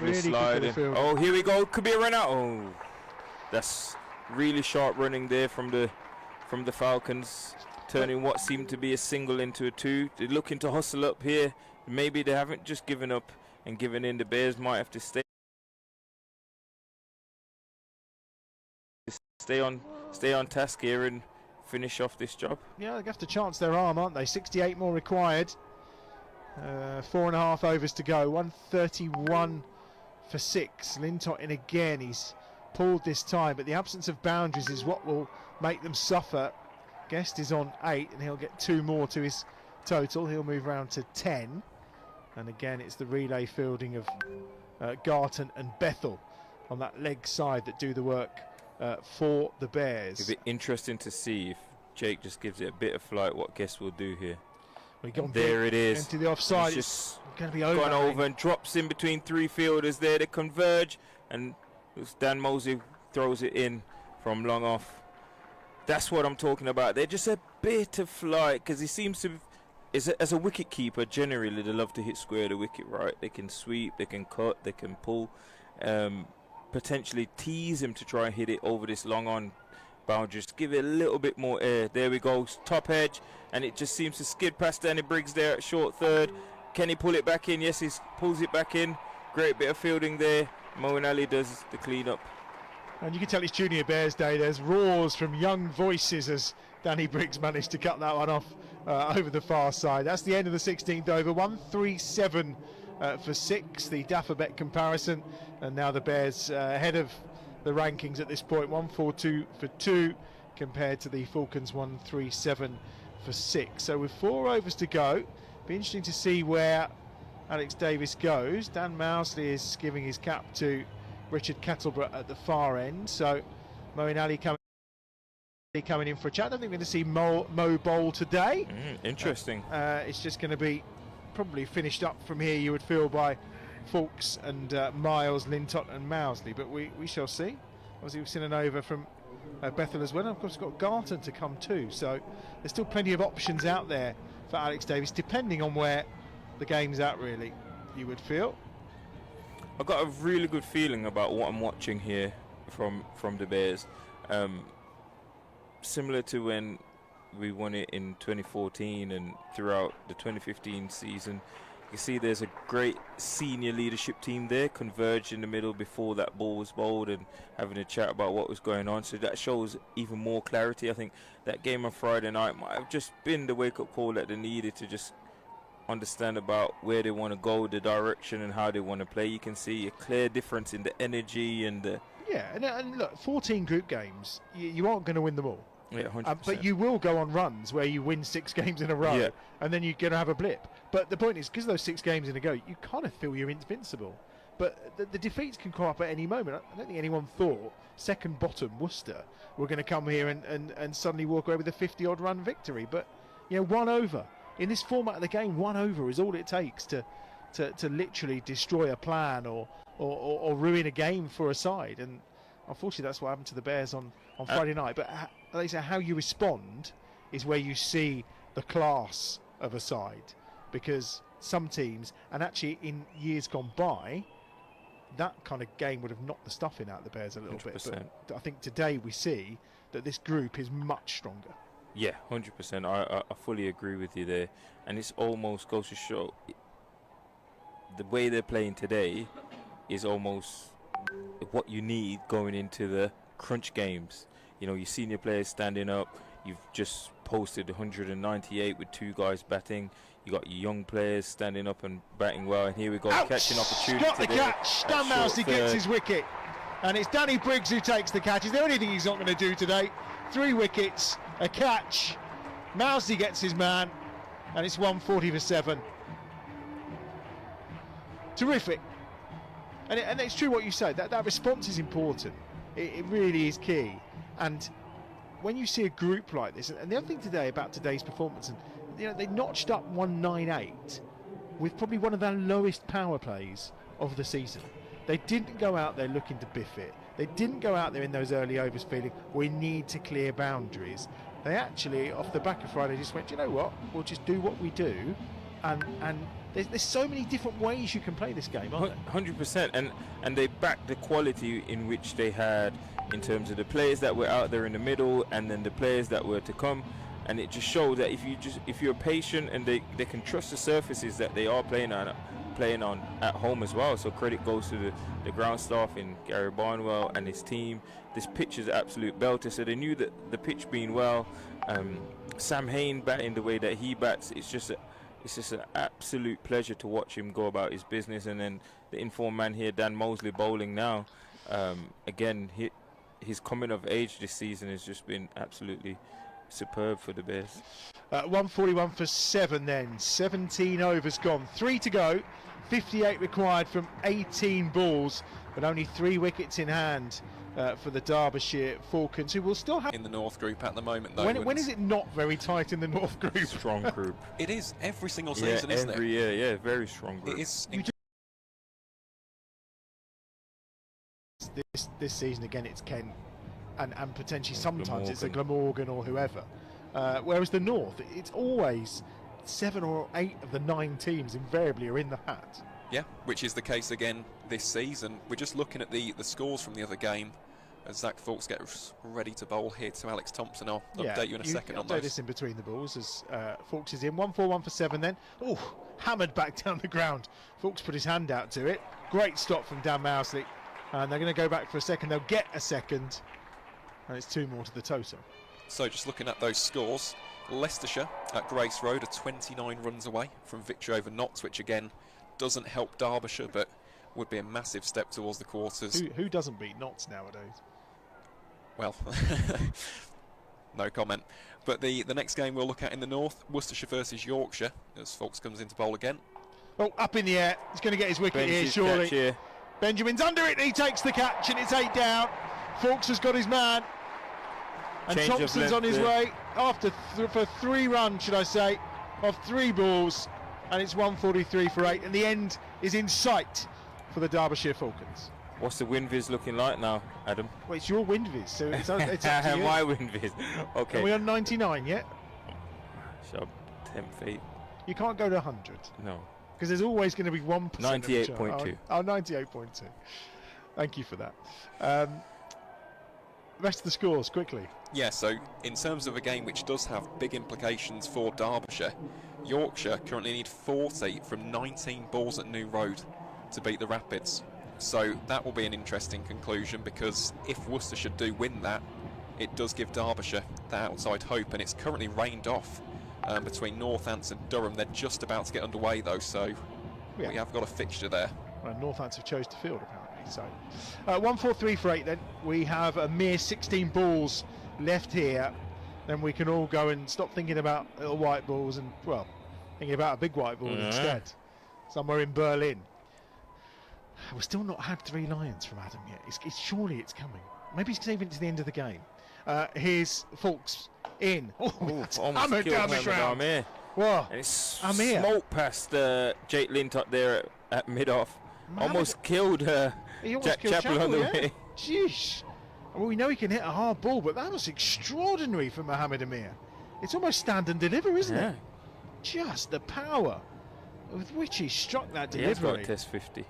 Really sliding. Oh, here we go. Could be a run out. Oh, that's really sharp running there from the Falcons, turning what seemed to be a single into a two. They're looking to hustle up here. Maybe they haven't just given up and given in. The Bears might have to stay on task here and finish off this job. Yeah, they have to chance their arm, aren't they? 68 more required. 4.5 overs to go. 131 for 6. Lintott in again. He's pulled this time, but the absence of boundaries is what will make them suffer. Guest is on 8, and he'll get 2 more to his total. He'll move round to 10. And again, it's the relay fielding of Garton and Bethel on that leg side that do the work for the Bears. It'll be interesting to see if Jake just gives it a bit of flight, what Guest will do here. There it is. Into the offside. It's just going to be over. Gone over and drops in between 3 fielders there. They converge, and Dan Mosley throws it in from long off. That's what I'm talking about. They're just a bit of flight, because he seems to, as a wicket keeper, generally they love to hit square the wicket, right? They can sweep, they can cut, they can pull, potentially tease him to try and hit it over this long on boundary. Just give it a little bit more air. There we go, top edge, and it just seems to skid past Danny Briggs there at short third. Can he pull it back in? Yes, he pulls it back in. Great bit of fielding there. Moeen Ali does the clean up. And you can tell it's Junior Bears Day. There's roars from young voices as Danny Briggs managed to cut that one off over the far side. That's the end of the 16th over. 137 for 6, the Dafabet comparison. And now the Bears ahead of the rankings at this point. 142 for 2 compared to the Falcons 137 for 6. So with 4 overs to go, be interesting to see where Alex Davis goes. Dan Mousley is giving his cap to Richard Kettleborough at the far end. So Moeen Ali coming in for a chat. I don't think we're going to see Mo bowl today. Interesting. It's just going to be probably finished up from here, you would feel, by Fawkes and Miles, Lintott and Mousley. But we shall see. Obviously we've seen an over from Bethel as well. And of course we've got Garton to come too. So there's still plenty of options out there for Alex Davis, depending on where the game's at, really, you would feel. I've got a really good feeling about what I'm watching here from the Bears. Similar to when we won it in 2014 and throughout the 2015 season, you see there's a great senior leadership team there, converged in the middle before that ball was bowled and having a chat about what was going on. So that shows even more clarity. I think that game on Friday night might have just been the wake-up call that they needed to just understand about where they want to go, the direction and how they want to play. You can see a clear difference in the energy and the... Yeah, and look, 14 group games, you aren't going to win them all. Yeah, 100%. But you will go on runs where you win 6 games in a row, and then you're going to have a blip. But the point is, because those 6 games in a go, you kind of feel you're invincible. But the defeats can come up at any moment. I don't think anyone thought second bottom Worcester were going to come here and suddenly walk away with a 50-odd run victory. But, you know, 1 over. In this format of the game, 1 over is all it takes to literally destroy a plan or ruin a game for a side. And unfortunately, that's what happened to the Bears on Friday night. But like I say, how you respond is where you see the class of a side. Because some teams, and actually in years gone by, that kind of game would have knocked the stuffing out of the Bears a little 100%. bit. But I think today we see that this group is much stronger. Yeah, 100%. I fully agree with you there. And it's almost goes to show the way they're playing today is almost what you need going into the crunch games. You know, your senior players standing up. You've just posted 198 with 2 guys batting. You got your young players standing up and batting well. And here we go, catching opportunity. Got the catch. Dan Mousley gets his wicket. And it's Danny Briggs who takes the catch. Is there anything he's not going to do today? 3 wickets, a catch. Mousley gets his man. And it's 140 for 7. Terrific. And it's true what you say. That response is important. It really is key. And when you see a group like this, and the other thing today about today's performance, and you know, they notched up 198 with probably one of their lowest power plays of the season. They didn't go out there looking to biff it. They didn't go out there in those early overs feeling we need to clear boundaries. They actually, off the back of Friday, just went, you know what, we'll just do what we do and There's so many different ways you can play this game, aren't there? 100%, and they backed the quality in which they had in terms of the players that were out there in the middle, and then the players that were to come. And it just showed that if you're patient and they can trust the surfaces that they are playing on at home as well. So credit goes to the ground staff in Gary Barnwell and his team. This pitch is an absolute belter. So they knew that the pitch being well, Sam Hain batting the way that he bats, it's just an absolute pleasure to watch him go about his business. And then the informed man here, Dan Mosley, bowling now. Again, his coming of age this season has just been absolutely superb for the Bears. 141 for 7 then. 17 overs gone. 3 to go. 58 required from 18 balls, but only 3 wickets in hand for the Derbyshire Falcons, who will still have... In the North Group at the moment, though. When is it not very tight in the North Group? Strong group. It is every single season, isn't it? Every year, yeah, very strong group. It is. This season, again, it's Kent. And potentially sometimes it's a Glamorgan or whoever. Whereas the North, it's always 7 or 8 of the 9 teams invariably are in the hat. Yeah, which is the case again this season. We're just looking at the scores from the other game as Zach Fawkes gets ready to bowl here to Alex Thompson. I'll update you in a second on those. This in between the balls as Fawkes is in. 141 for 7 then. Oh, hammered back down the ground. Fawkes put his hand out to it. Great stop from Dan Mousley. And they're going to go back for a second. They'll get a second. And it's 2 more to the total. So just looking at those scores, Leicestershire at Grace Road are 29 runs away from victory over Notts, which again doesn't help Derbyshire, but would be a massive step towards the quarters. Who doesn't beat Notts nowadays? Well, no comment. But the next game we'll look at in the North, Worcestershire versus Yorkshire, as Fawkes comes into bowl again. Oh, up in the air. He's going to get his wicket here, surely. Here. Benjamin's under it, and he takes the catch, and it's 8 down. Fawkes has got his man. And Change Thompson's on his way after for 3 runs, should I say, of 3 balls, and it's 143 for 8, and the end is in sight for the Derbyshire Falcons. What's the wind viz looking like now, Adam? Well, it's your wind viz, so it's up to you. My wind viz. Okay. Are we on 99 yet? Shall tempt fate? You can't go to 100. No. Because there's always going to be 1%. 98.2. Oh, 98.2. Thank you for that. Rest of the scores, quickly. Yeah, so in terms of a game which does have big implications for Derbyshire, Yorkshire currently need 40 from 19 balls at New Road to beat the Rapids. So that will be an interesting conclusion, because if Worcestershire do win that, it does give Derbyshire that outside hope, and it's currently rained off between Northants and Durham. They're just about to get underway though, so we have got a fixture there. Well, Northants have chose to field apparently. So 143 for 8 then. We have a mere 16 balls left here. Then we can all go and stop thinking about little white balls and, well, thinking about a big white ball instead. Somewhere in Berlin. We've still not had 3 Lions from Adam yet. Surely it's coming. Maybe he's saving it to the end of the game. Here's Fawkes in. Oh, hammered down the ground. Whoa. And it's smoke past Jake Lintott there at mid-off. Almost killed Jack Chappell on the way. Jeez. Well, we know he can hit a hard ball, but that was extraordinary for Mohamed Amir. It's almost stand and deliver, isn't it? Just the power with which he struck that delivery. He has got a test 50.